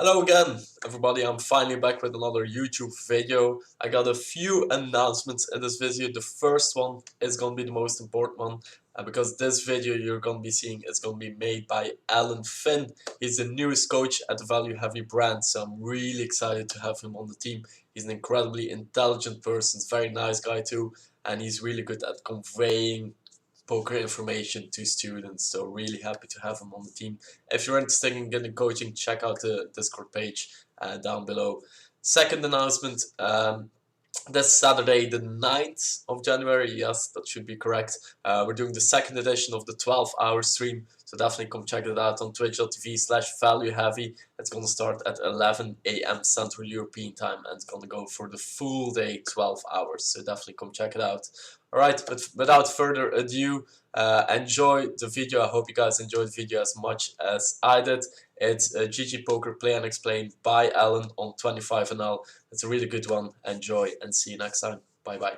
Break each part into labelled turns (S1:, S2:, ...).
S1: Hello again, everybody. I'm finally back with another YouTube video. I got a few announcements in this video. The first one is going to be the most important one because this video you're going to be seeing is going to be made by Alan Finn. He's the newest coach at the Value Heavy brand, so I'm really excited to have him on the team. He's an incredibly intelligent person, very nice guy too, and he's really good at conveying poker information to students. So really happy to have him on the team. If you're interested in getting coaching, check out the Discord page down below. Second announcement, this Saturday, the 9th of January, yes, that should be correct. We're doing the second edition of the 12-hour stream, so definitely come check it out on twitch.tv/valueheavy. It's going to start at 11 a.m. Central European time, and it's going to go for the full day, 12 hours, so definitely come check it out. Alright, but without further ado, enjoy the video. I hope you guys enjoyed the video as much as I did. It's GG Poker Play and Explain by Alan on 25NL. It's a really good one. Enjoy and see you next time. Bye bye.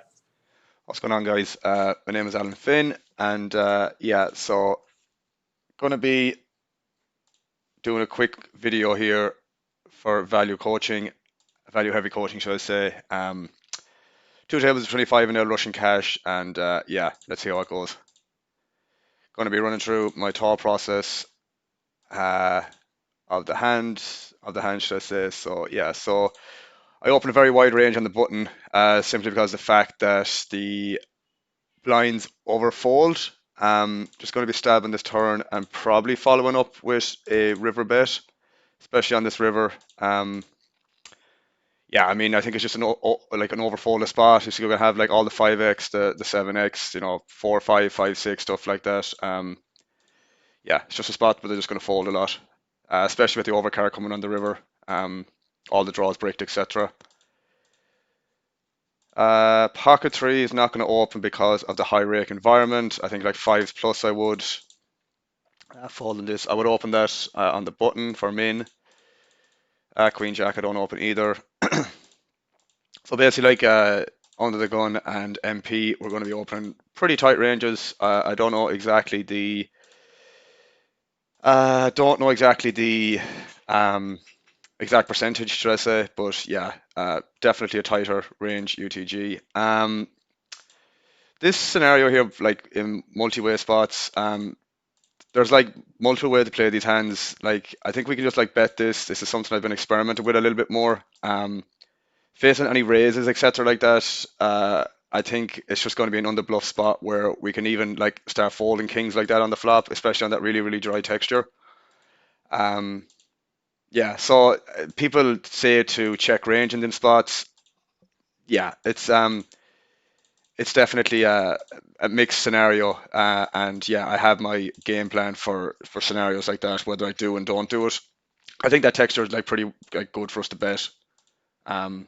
S2: What's going on, guys? My name is Alan Finn, and so going to be doing a quick video here for value heavy coaching, should I say. Two tables of 25 and rush and cash, and let's see how it goes. Going to be running through my thought process uh, of the hand, should I say? So I open a very wide range on the button, simply because of the fact that the blinds overfold. Just going to be stabbing this turn and probably following up with a river bet, especially on this river. I mean, I think it's just like an overfolded spot. You're going to have like all the 5x, the 7x, 4, 5, 5, 6, stuff like that. It's just a spot where they're just going to fold a lot, especially with the overcard coming on the river. All the draws bricked, etc. Pocket three is not going to open because of the high rake environment. I think like fives plus I would fold in this. I would open that on the button for min. Queen jack I don't open either. So basically like under the gun and MP we're going to be opening pretty tight ranges. I don't know exactly the exact percentage, should I say, but definitely a tighter range UTG. This scenario here, like in multi-way spots, there's like multiple ways to play these hands. Like I think we can just like bet this. This is something I've been experimenting with a little bit more. Facing any raises, etc. like that, I think it's just going to be an underbluff spot where we can even like start folding kings like that on the flop, especially on that really, really dry texture. Um, so people say to check range in them spots. Yeah, it's definitely a mixed scenario, and I have my game plan for scenarios like that, whether I do and don't do it. I think that texture is like pretty like good for us to bet. Um,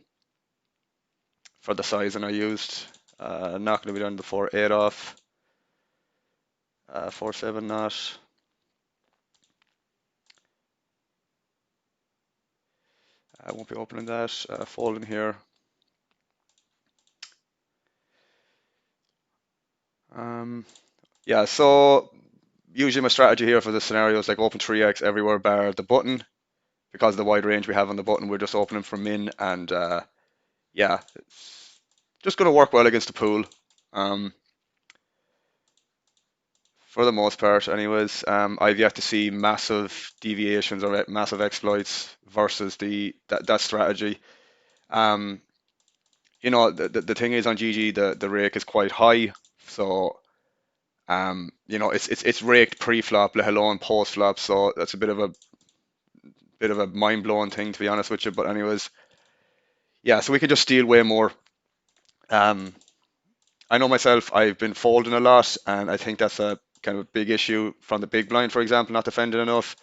S2: for the sizing I used, not going to be done the 4-8 off, 4-7 not. I won't be opening that. Folding here. So usually my strategy here for the scenario is like open 3x everywhere bar the button. Because of the wide range we have on the button, we're just opening from min, and it's just going to work well against the pool. Um, for the most part, anyways. I've yet to see massive deviations or massive exploits versus that strategy. Um, the thing is on GG, the rake is quite high, so it's raked pre-flop, let alone post-flop. So that's a bit of a mind-blowing thing, to be honest with you. But anyways, so we could just steal way more. Um, I know myself, I've been folding a lot, and I think that's a kind of a big issue from the big blind, for example, not defending enough.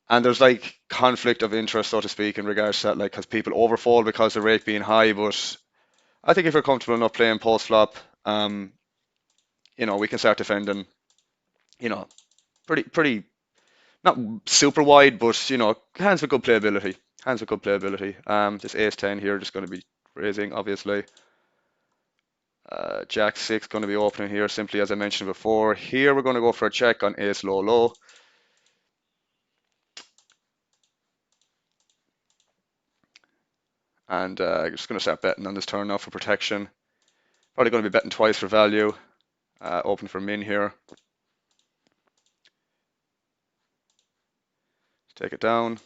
S2: And there's like conflict of interest, so to speak, in regards to that, like, because people overfold because the rate being high. But I think if you're comfortable enough playing post flop, we can start defending, you know, pretty, not super wide, but hands with good playability. Hands with good playability. This ace 10 here, just going to be raising, obviously. Jack 6 going to be opening here, simply as I mentioned before. Here we're going to go for a check on ace low low. And just going to start betting on this turn now for protection. Probably going to be betting twice for value. Open for min here. Take it down.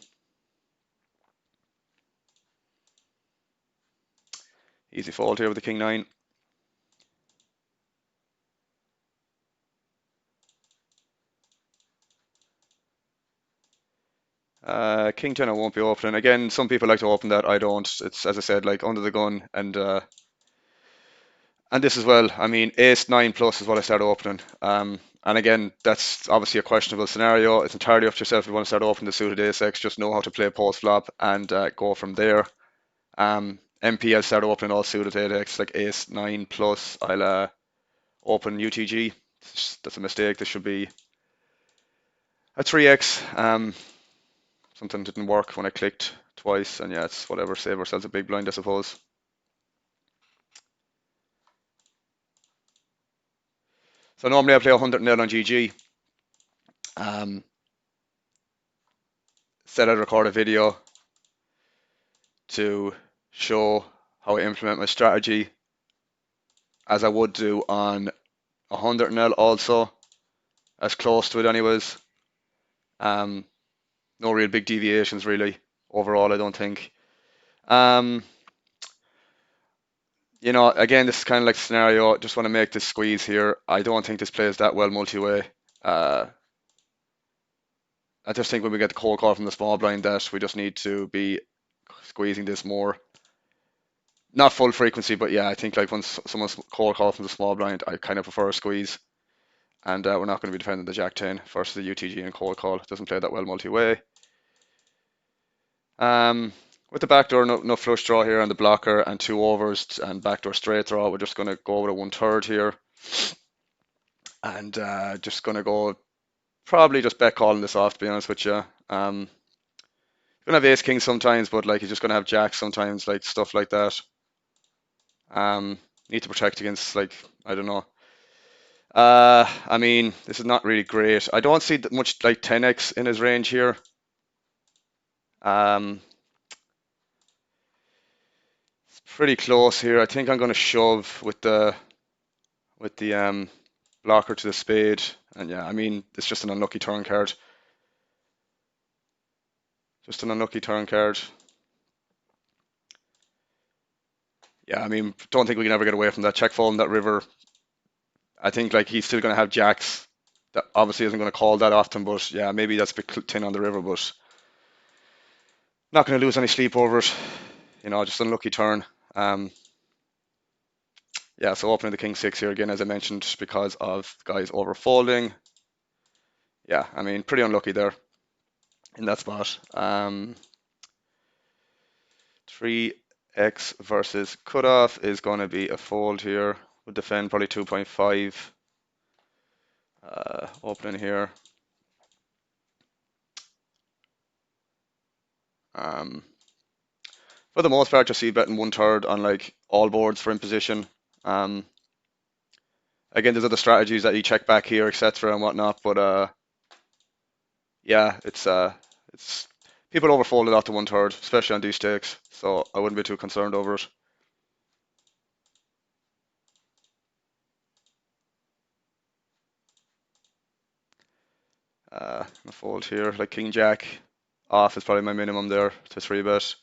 S2: Easy fold here with the king 9. King 10 I won't be opening. Again, some people like to open that. I don't. It's, as I said, like under the gun. And this as well. I mean, ace 9 plus is what I start opening. And again, that's obviously a questionable scenario. It's entirely up to yourself if you want to start opening the suited ace X. Just know how to play post flop and go from there. MP, I'll start opening all suited 8x, like ace 9 plus. I'll open UTG. That's a mistake. This should be a 3x. Something didn't work when I clicked twice, and yeah, it's whatever. Save ourselves a big blind, I suppose. So normally I play 100 nil on GG. Said I'd record a video to show how I implement my strategy as I would do on 100 nil also, as close to it anyways. No real big deviations really overall, I don't think. You know, again, this is kind of like a scenario. Just want to make this squeeze here. I don't think this plays that well multi-way. Uh, I just think when we get the cold call from the small blind that we just need to be squeezing this more. Not full frequency, but yeah, I think like once someone's cold call from the small blind, I kind of prefer a squeeze. And we're not going to be defending the Jack 10 versus the UTG and cold call. It doesn't play that well multi-way. With the backdoor, no flush draw here on the blocker and 2 overs and backdoor straight draw, we're just going to go with a 1/3 here. And just going to go probably just bet calling this off, to be honest with you. You're gonna have ace king sometimes, but like you're just gonna have jacks sometimes, like stuff like that. Need to protect against like I don't know. I mean, this is not really great. I don't see that much like 10x in his range here. It's pretty close here. I think I'm gonna shove with the blocker to the spade, and yeah, I mean it's just an unlucky turn card. Just an unlucky turn card. Yeah, I mean, don't think we can ever get away from that. Check folding that river. I think like he's still going to have jacks. That obviously isn't going to call that often, but yeah, maybe that's a bit thin on the river, but not going to lose any sleep over it. You know, just an unlucky turn. Yeah, so opening the king 6 here again, as I mentioned, because of guys over folding. Yeah, I mean, pretty unlucky there in that spot. 3x versus cutoff is going to be a fold here. We'll defend probably 2.5. Opening here. For the most part, you'll see betting 1/3 on like all boards for imposition. Again, there's other strategies that you check back here, etc. and whatnot, but yeah, it's people overfold it after 1/3, especially on these stakes, so I wouldn't be too concerned over it. A fold here, like King Jack off is probably my minimum there to 3-bet.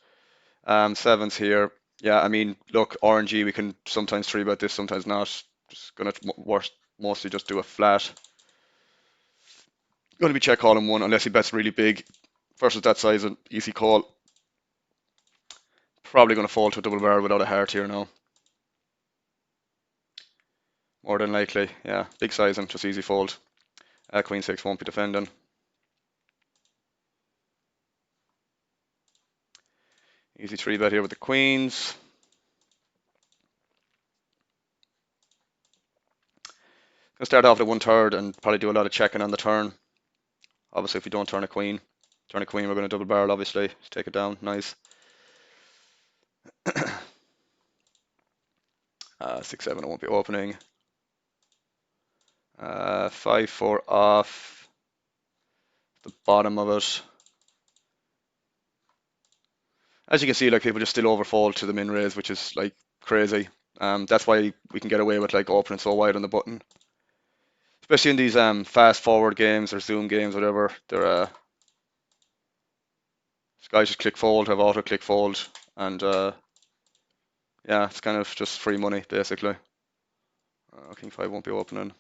S2: Sevens here. Yeah, I mean, look, RNG, we can sometimes 3-bet this, sometimes not. Just gonna mostly just do a flat. Going to be check calling 1 unless he bets really big versus that size, an easy call. Probably going to fall to a double barrel without a heart here now. More than likely, yeah. Big size and just easy fold. Queen 6 won't be defending. Easy 3-bet here with the queens. Gonna start off at 1/3 and probably do a lot of checking on the turn. Obviously, if we don't turn a queen, we're going to double barrel, obviously. Just take it down, nice. 6-7, I won't be opening. 5-4 off the bottom of it. As you can see, like people just still overfold to the min raise, which is like crazy. That's why we can get away with like opening so wide on the button, especially in these fast forward games or zoom games, whatever. They're guys just click fold, have auto click fold, and yeah, it's kind of just free money basically. King five won't be opening.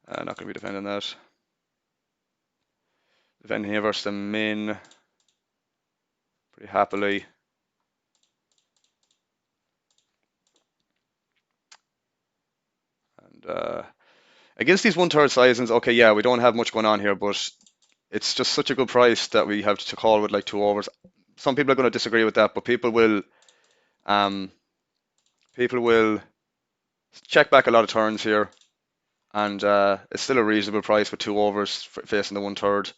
S2: Not going to be defending that. Defending here versus the min pretty happily. And against these 1/3 sizings, okay, yeah, we don't have much going on here, but it's just such a good price that we have to call with like 2 overs. Some people are going to disagree with that, but um, people will check back a lot of turns here, and it's still a reasonable price with 2 overs facing the 1/3.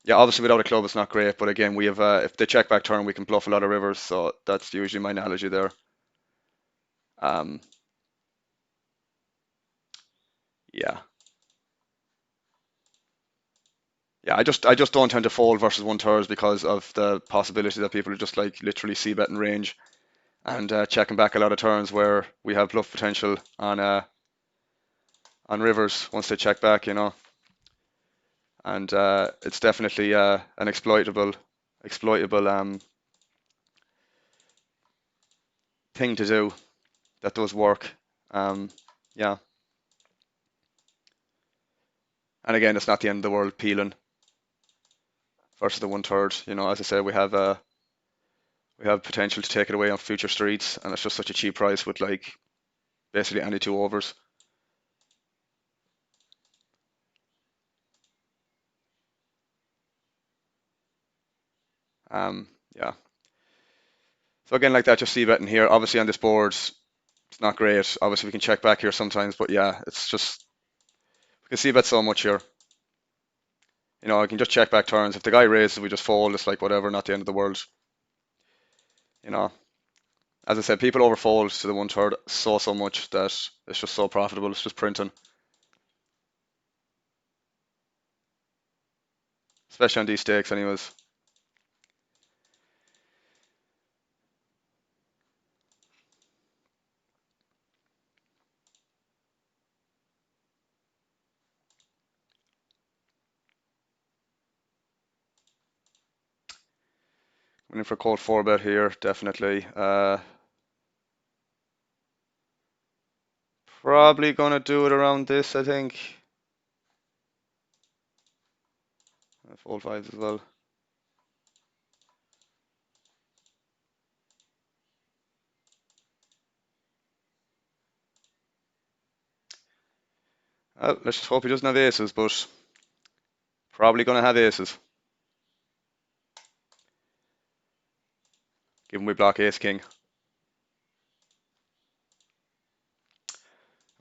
S2: Yeah, obviously without a club it's not great, but again we have if they check back turn we can bluff a lot of rivers, so that's usually my analogy there. Um, yeah, yeah, I just don't tend to fold versus 1/3 because of the possibility that people are just like literally c betting range and checking back a lot of turns where we have bluff potential on rivers once they check back, and it's definitely an exploitable thing to do that does work. Um, yeah, and again, it's not the end of the world peeling versus the 1/3. As I said, we have potential to take it away on future streets, and it's just such a cheap price with like basically any 2 overs. Yeah. So again, like that, just see betting here. Obviously on this board, it's not great. Obviously we can check back here sometimes, but yeah, it's just we can see bet so much here. I can just check back turns. If the guy raises, we just fold. It's like whatever, not the end of the world. You know, as I said, people overfold to the 1/3 so much that it's just so profitable. It's just printing, especially on these stakes, anyways. Winning for cold 4 bet here, definitely. Probably gonna do it around this, I think. Fold fives as well. Let's just hope he doesn't have aces, but probably gonna have aces. Given we block ace king.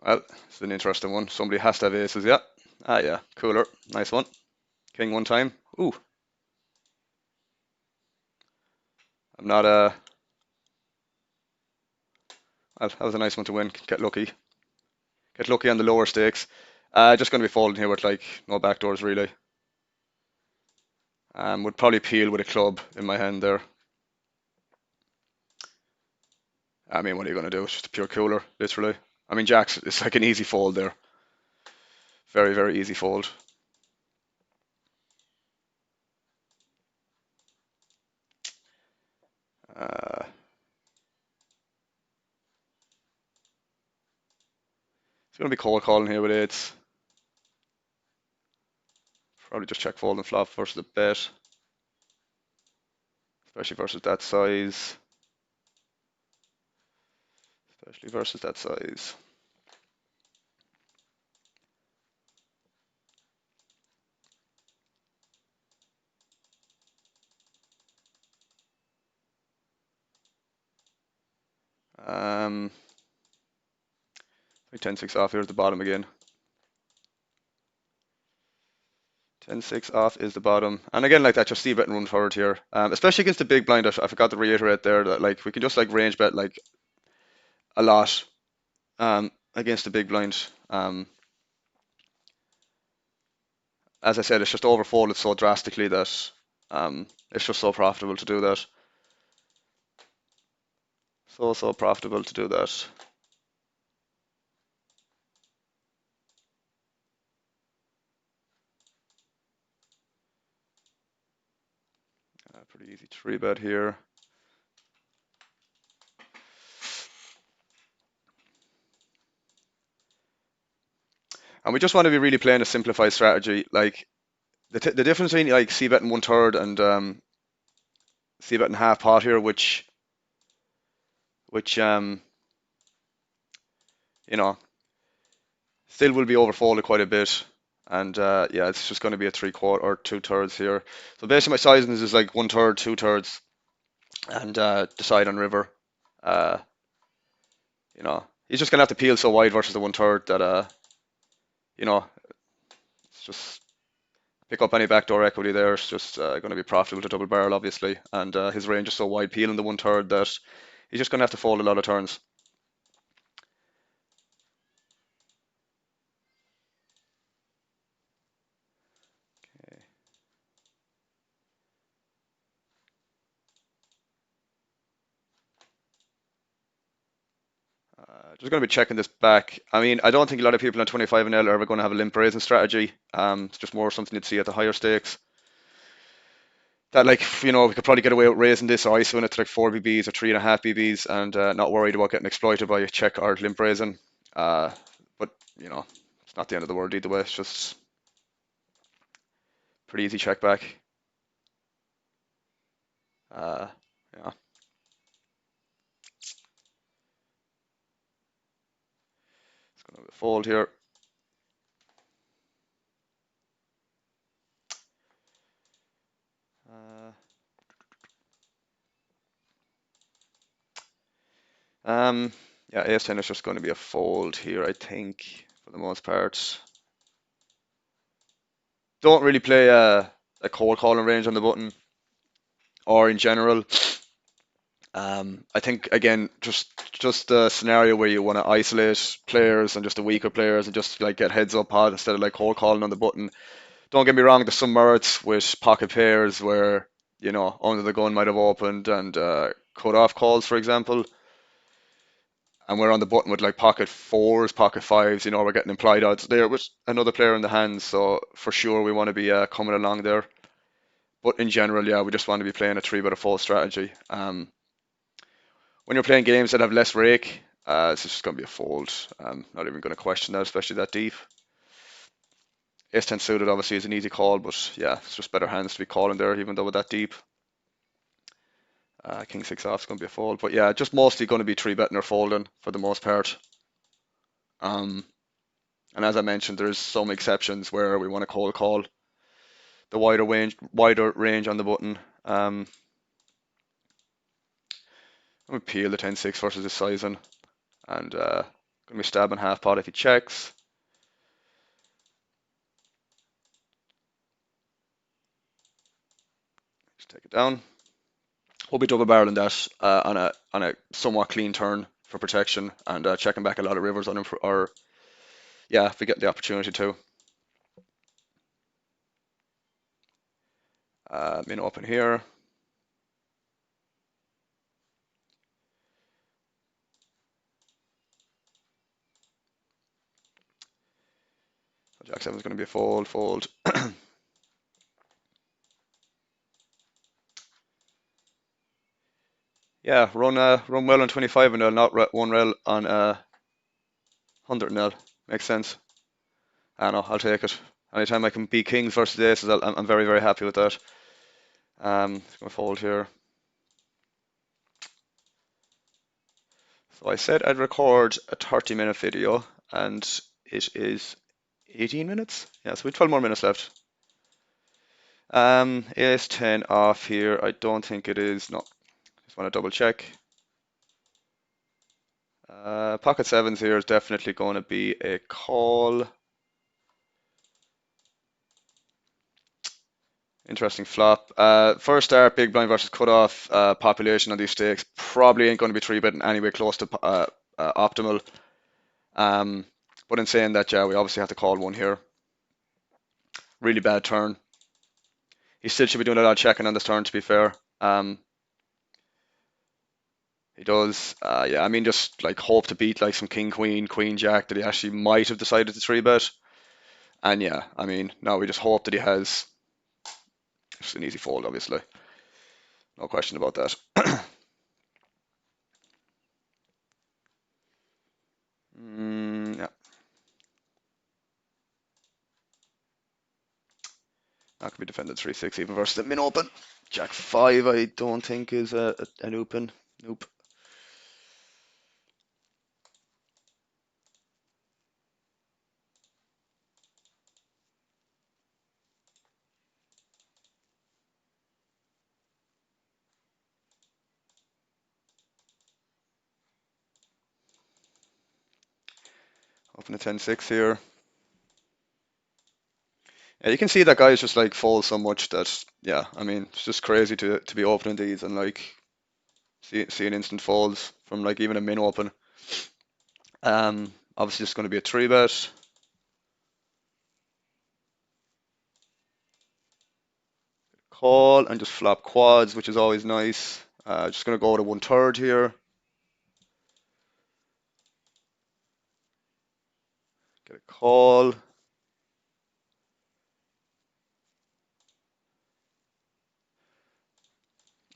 S2: Well, it's an interesting one. Somebody has to have aces, yeah. Yeah, cooler. Nice one. King one time. Ooh, I'm not well, that was a nice one to win. Get lucky. Get lucky on the lower stakes. Just gonna be folding here with like no backdoors really. Would probably peel with a club in my hand there. I mean, what are you gonna do? It's just a pure cooler, literally. I mean, jacks. It's like an easy fold there. Very, very easy fold. Uh, it's gonna be cold calling here with eights. Probably just check fold and flop versus the bet, especially versus that size. Especially versus that size. Um, 10-6 off here at the bottom again. 10-6 off is the bottom. And again, like that, just see bet and run forward here. Especially against the big blind. I forgot to reiterate there that like we can just like range bet like a lot against the big blind. as I said, it's just overfolded so drastically that it's just so profitable to do that. So profitable to do that. Pretty easy three bet here. And we just want to be really playing a simplified strategy. Like the difference between like c betting one third and c betting half pot here, which you know still will be overfolded quite a bit. And yeah, it's just going to be a three quarter or two thirds here. So basically my sizing is like one third, two thirds, and decide on river. Uh, he's just gonna have to peel so wide versus the one third that you know, it's just pick up any backdoor equity there. It's just going to be profitable to double barrel, obviously. And his range is so wide, peeling the one third, that he's just going to have to fold a lot of turns. Okay. Just going to be checking this back. I mean, I don't think a lot of people on 25 and L are ever going to have a limp raising strategy. It's just more something you'd see at the higher stakes. That, like, we could probably get away with raising this or ISOing it to like 4 BBs or 3.5 BBs and not worried about getting exploited by a check or limp raising. But, it's not the end of the world either way. It's just pretty easy check back. Yeah. It's going to fold here. Uh, yeah, ace-10 is just going to be a fold here, I think, for the most part. Don't really play a cold calling range on the button, or in general. I think, again, just a scenario where you want to isolate players and just the weaker players and just like get heads up pot instead of like cold calling on the button. Don't get me wrong, there's some merits with pocket pairs where, under the gun might have opened and cut off calls, for example. And we're on the button with like pocket fours, pocket fives, we're getting implied odds there with another player in the hands. So for sure we want to be coming along there. But in general, yeah, we just want to be playing a three bet a fold strategy. When you're playing games that have less rake, it's just going to be a fold. Not even going to question that, especially that deep. Ace-10 suited obviously is an easy call, but yeah, it's just better hands to be calling there, even though with that deep. King 6 off is going to be a fold. But yeah, just mostly going to be three betting or folding for the most part. And as I mentioned, there's some exceptions where we want to cold call the wider range on the button. I'm going to peel the 10-6 versus the sizing, and going to be stabbing half pot if he checks. Just take it down. We'll be double barreling that on a somewhat clean turn for protection, and checking back a lot of rivers on him or yeah, if we get the opportunity to. Min open here. Jack 7 is going to be a fold. Yeah, run well on 25 and not one rel on 100 and makes sense. I know, I'll take it. Anytime I can beat kings versus aces, I'm very, very happy with that. It's going to fold here. So I said I'd record a 30-minute video, and it is 18 minutes. Yeah, so we have 12 more minutes left. Ace-10 off here. I don't think it is. No, just want to double check. Pocket sevens here is definitely going to be a call. Interesting flop. First start, big blind versus cutoff. Population on these stakes probably ain't going to be three betting anywhere close to optimal. But in saying that, yeah, we obviously have to call one here. really bad turn. He still should be doing a lot of checking on this turn, to be fair. He does. Yeah, I mean, just like hope to beat like some king, queen, queen, jack that he actually might have decided to three bet. And yeah, I mean, now we just hope that he has. It's an easy fold, obviously. No question about that. Yeah, that could be defended 3-6 even versus the min open. Jack 5, I don't think is an open. Nope. Open a 10-6 here. Yeah, you can see that guys just like fold so much that yeah, I mean it's just crazy to be opening these and like seeing instant folds from like even a min open. Obviously just going to be a three bet. Call and just flop quads, which is always nice. Just going to go to 1/3 here. Get a call.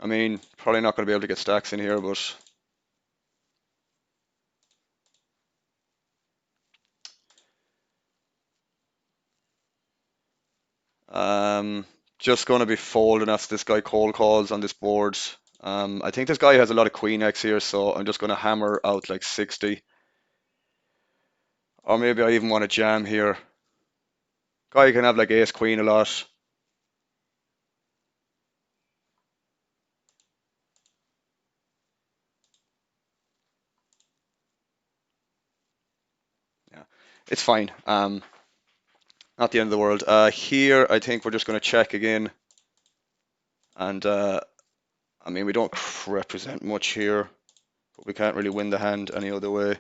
S2: I mean, probably not going to be able to get stacks in here, but um, just going to be folding after this guy cold calls on this board. I think this guy has a lot of queen X here, so I'm just going to hammer out like 60. Or maybe I even want to jam here. Guy can have like ace queen a lot. Yeah, it's fine. Not the end of the world. Here, I think we're just going to check again. And I mean, we don't represent much here, but we can't really win the hand any other way.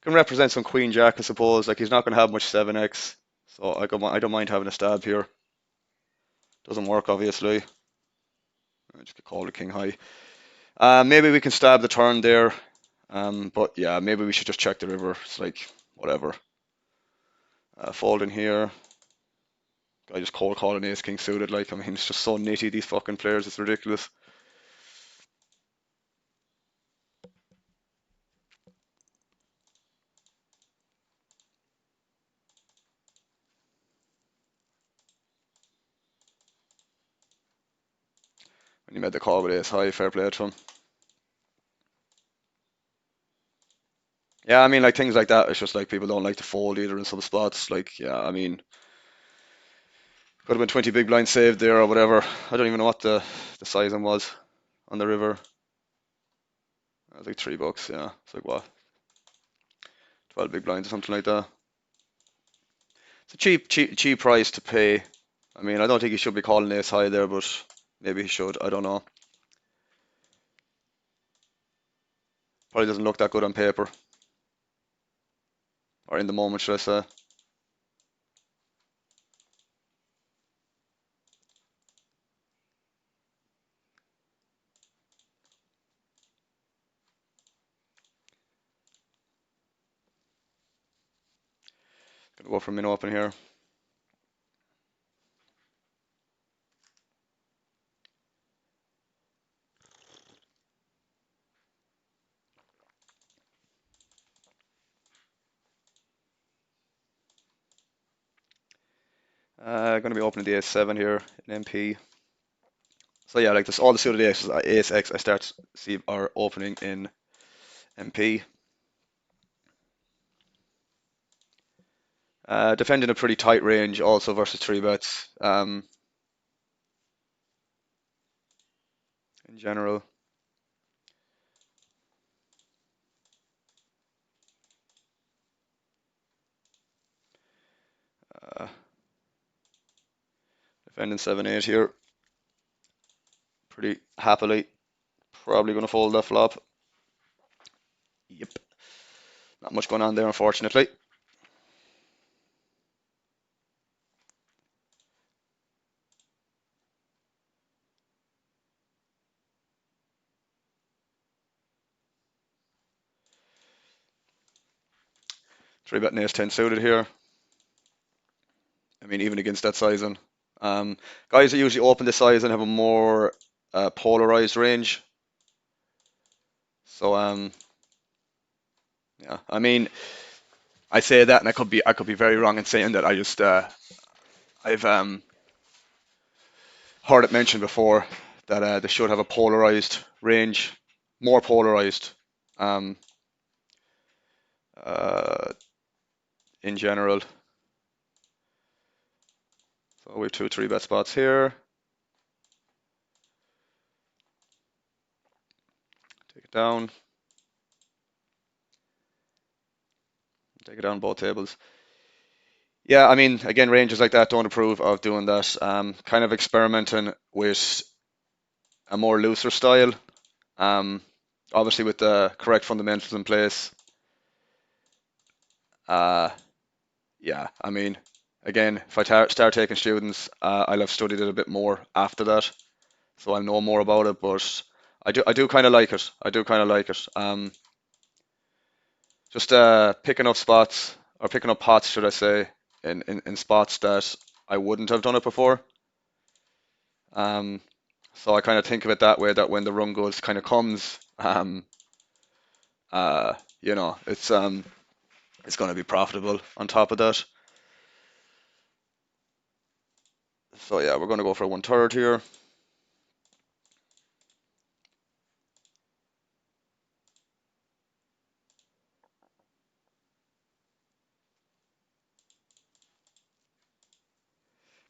S2: Can represent some queen jack, I suppose. Like he's not going to have much 7x, so I don't mind having a stab here. Doesn't work, obviously. I just get called a king high. Maybe we can stab the turn there. But yeah, maybe we should just check the river. It's like whatever. Fold in here. Guy just cold calling ace king suited. Like I mean, it's just so nitty these fucking players. It's ridiculous. When he made the call with ace high, fair play to him. Yeah, I mean, like things like that. It's just like people don't like to fold either in some spots. Like, yeah, I mean, could have been 20 big blinds saved there or whatever. I don't even know what the sizing was on the river. It was like $3. Yeah, it's like what, 12 big blinds or something like that. It's a cheap price to pay. I mean, I don't think he should be calling ace high there, but maybe he should. I don't know. Probably doesn't look that good on paper or in the moment, should I say? Gonna go for min open here. Gonna be opening the ace seven here in MP. So yeah, like this, all the suited aces, ace X, I start see are opening in MP. Defending a pretty tight range also versus three bets in general. Uh, Defending 7-8 here pretty happily. Probably going to fold that flop. Yep. Not much going on there, unfortunately. Three betting ace 10 suited here. I mean, even against that sizing. Guys that usually open the size and have a more polarized range. So yeah, I mean, I say that, and I could be very wrong in saying that. I've heard it mentioned before that they should have a polarized range, more polarized um, uh, in general. So we have two three bet spots here. Take it down. Take it down both tables. Yeah, I mean, again, ranges like that don't approve of doing that. Kind of experimenting with a more looser style. Um, Obviously with the correct fundamentals in place. Uh, yeah, I mean, again, if I start taking students, I'll have studied it a bit more after that, so I'll know more about it. But I do kind of like it. I do kind of like it. Just picking up spots or picking up pots, should I say, in spots that I wouldn't have done it before. Um, so I kind of think of it that way, that when the run goes kind of comes, uh, it's going to be profitable on top of that. So yeah, we're going to go for 1/3 here.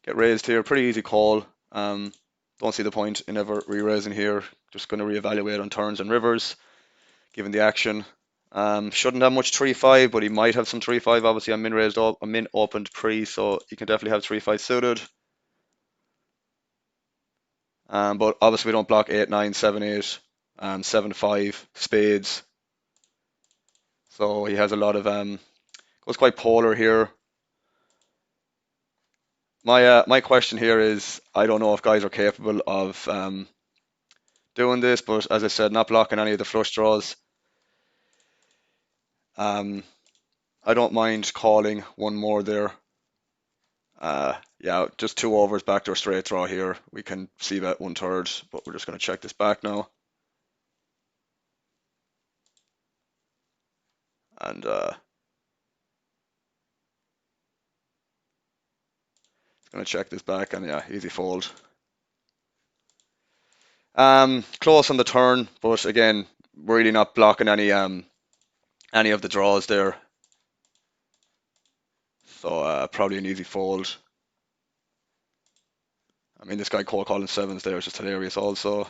S2: Get raised here, pretty easy call. Don't see the point in ever re-raising here. Just going to reevaluate on turns and rivers, given the action. Shouldn't have much 3-5, but he might have some 3-5. Obviously, I'm in raised up, I'm in opened pre, so he can definitely have 3-5 suited. But obviously, we don't block 8-9, 7-8, 7-5 spades. So he has a lot of goes quite polar here. My question here is, I don't know if guys are capable of doing this, but as I said, not blocking any of the flush draws. I don't mind calling one more there. Yeah, just 2 overs back to a straight draw here. We can see that 1/3, but we're just going to check this back now. And it's going to check this back, and yeah, easy fold. Close on the turn, but again, really not blocking any of the draws there. So probably an easy fold. I mean, this guy cold calling sevens there is just hilarious also.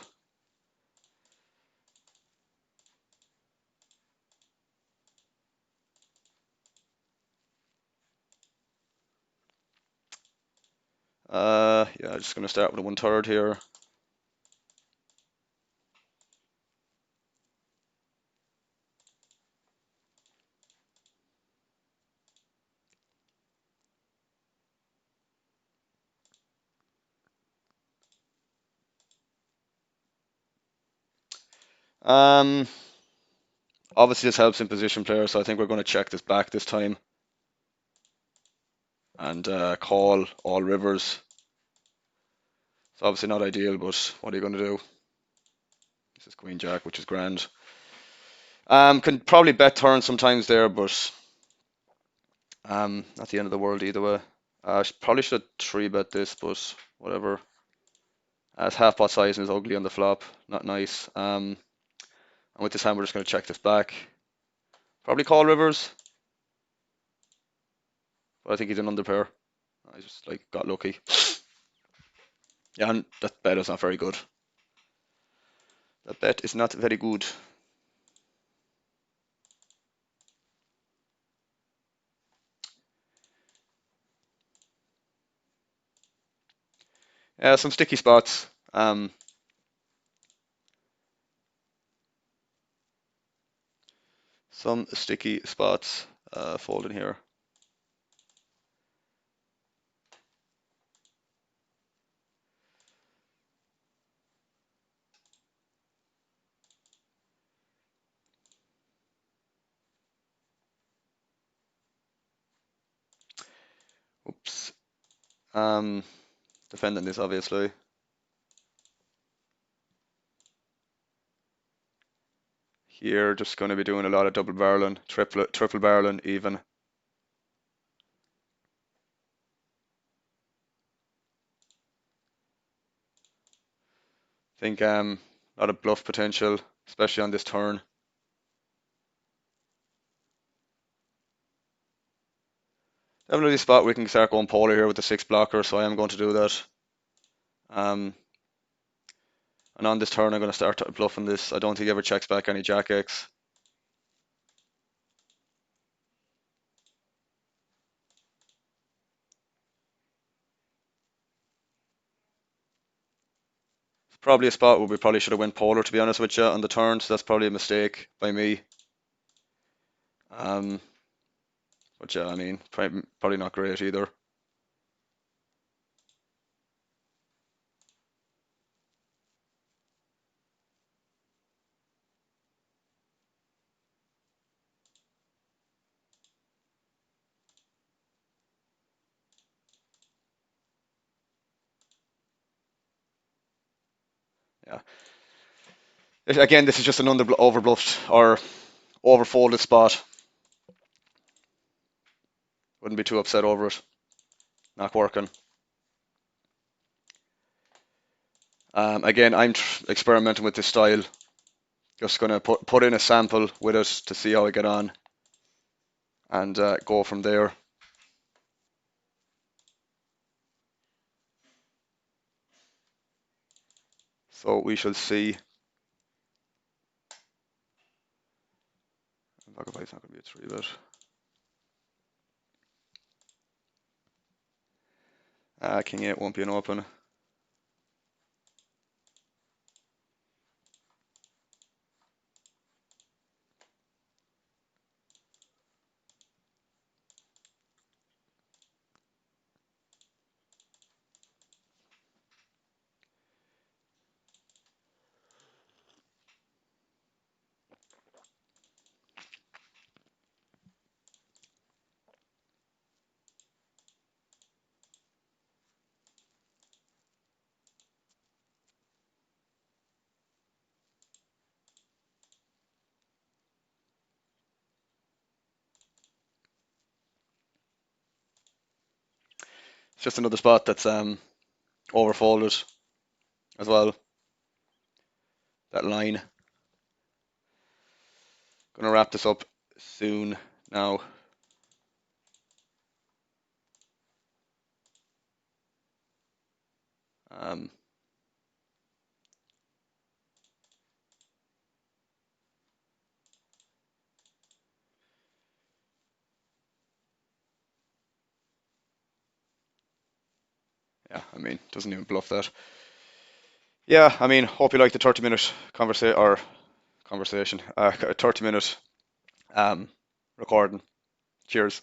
S2: Yeah, just going to start with a 1/3 here. Um, Obviously this helps in position players, so I think we're going to check this back this time and call all rivers. It's obviously not ideal, but what are you going to do? This is Queen Jack, which is grand. Can probably bet turn sometimes there, but not the end of the world either way. Probably should 3-bet this, but whatever. It's half pot size and is ugly on the flop. Not nice. And with this hand, we're just going to check this back. Probably call rivers, but I think he's an underpair. I just like got lucky. Yeah, and that bet is not very good. That bet is not very good. Yeah, some sticky spots. Some sticky spots folding here. Um, defending this obviously. Here, just going to be doing a lot of double barreling, triple barreling even. Think a lot of bluff potential, especially on this turn. Definitely a spot we can start going polar here with the 6 blocker, so I am going to do that. Um, and on this turn, I'm going to start bluffing this. I don't think he ever checks back any Jack X. It's probably a spot where we probably should have went polar, to be honest with you, on the turn, so that's probably a mistake by me. Um, but yeah, I mean, probably not great either. Yeah. Again, this is just an overbluffed or overfolded spot. Wouldn't be too upset over it. Not working. Again, I'm experimenting with this style. Just gonna put in a sample with it to see how I get on, and go from there. So we shall see. Pocket five's not gonna be a 3-bet. King 8 won't be an open. It's just another spot that's overfolded as well. That line. Gonna wrap this up soon now. Um, yeah, I mean, doesn't even bluff that. Yeah, I mean, hope you like the 30-minute conversation, 30-minute recording. Cheers.